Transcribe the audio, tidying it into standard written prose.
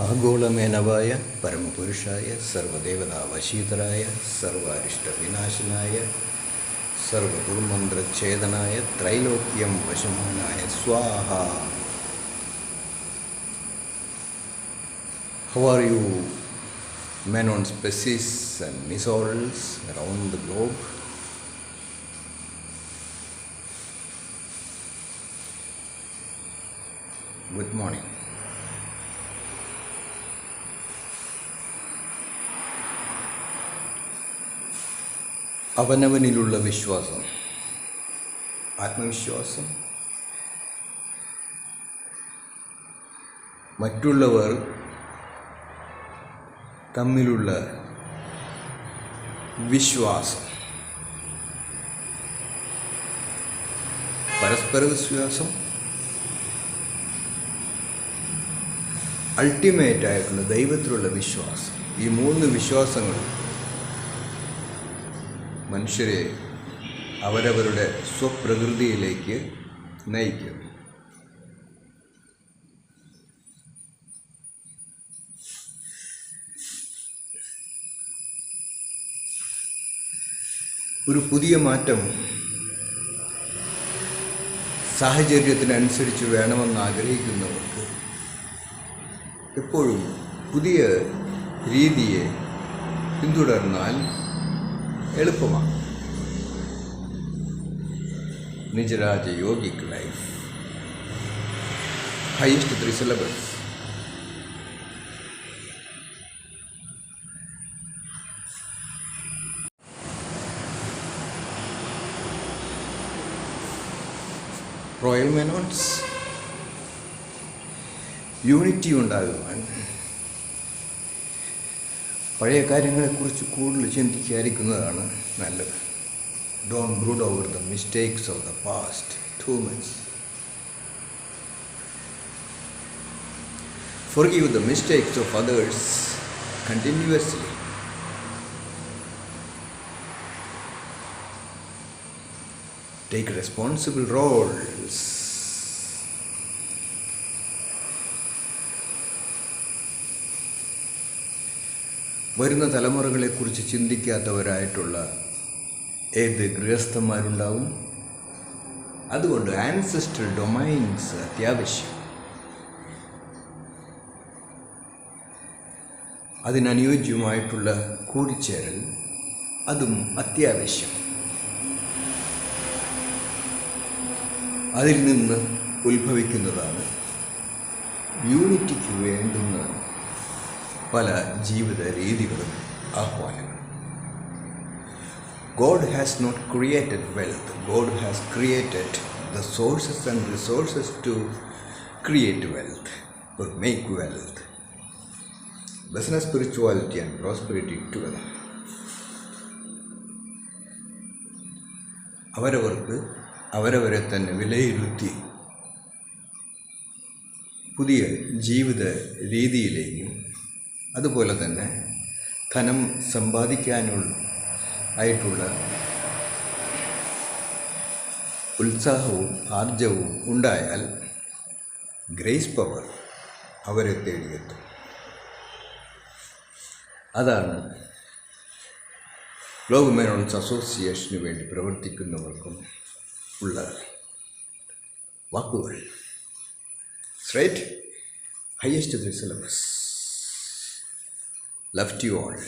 ആഗോളമേനവായ പരമപുരുഷായ സർവദേവതാവശീതരായ സർവാരിഷ്ടവിനാശനായ സർവദുർമന്ത്രഛേദനായ ത്രൈലോക്യം വശമാനായ സ്വാഹ. How are you, men on species and misorals around the globe? Good morning. അവനവനിലുള്ള വിശ്വാസം, ആത്മവിശ്വാസം, മറ്റുള്ളവർ തമ്മിലുള്ള വിശ്വാസം, പരസ്പര വിശ്വാസം, അൾട്ടിമേറ്റ് ആയിട്ടുള്ള ദൈവത്തിലുള്ള വിശ്വാസം. ഈ മൂന്ന് വിശ്വാസങ്ങൾ മനുഷ്യരെ അവരവരുടെ സ്വപ്രകൃതിയിലേക്ക് നയിക്കും. ഒരു പുതിയ മാറ്റം സാഹചര്യത്തിനനുസരിച്ച് വേണമെന്ന് ആഗ്രഹിക്കുന്നവർക്ക് എപ്പോഴും പുതിയ രീതിയെ പിന്തുടർന്നാൽ എളുപ്പമാണ്. നിജരാജ yogic life, highest 3 syllables. Royal മെനോൺസ്, യൂണിറ്റി ഉണ്ടാകുവാൻ പഴയ കാര്യങ്ങളെക്കുറിച്ച് കൂടുതൽ ചിന്തിക്കാതിരിക്കുന്നതാണ് നല്ലത്. Don't brood over the mistakes of the past too much. Forgive the mistakes of others continuously. Take responsible roles. വരുന്ന തലമുറകളെക്കുറിച്ച് ചിന്തിക്കാത്തവരായിട്ടുള്ള ഏത് ഗൃഹസ്ഥന്മാരുണ്ടാവും. അതുകൊണ്ട് ആൻസെസ്ട്രൽ ഡൊമൈൻസ് അത്യാവശ്യം. അതിനനുയോജ്യമായിട്ടുള്ള കൂടിച്ചേരൽ അതും അത്യാവശ്യം. അതിൽ നിന്ന് ഉത്ഭവിക്കുന്നതാണ് യൂണിറ്റിക്ക് വേണ്ടുന്ന പല ജീവിത രീതികളും ആഹ്വാനങ്ങളും. God has not created wealth. God has created the sources and resources to create wealth or make wealth. Business, spirituality and prosperity together. അവരവർക്ക് അവരവരെ തന്നെ വിലയിരുത്തി പുതിയ ജീവിത രീതിയിലേക്കും അതുപോലെ തന്നെ ധനം സമ്പാദിക്കാനുള്ള ആയിട്ടുള്ള ഉത്സാഹവും ആർജവും ഉണ്ടായാൽ ഗ്രേസ് പവർ അവരെ തേടിയെത്തും. അതാണ് ഗ്ലോബൽ മെനോൺസ് അസോസിയേഷന് വേണ്ടി പ്രവർത്തിക്കുന്നവർക്കും ഉള്ള വാക്കുകൾ. Straight, highest 3 syllables. Love to you all.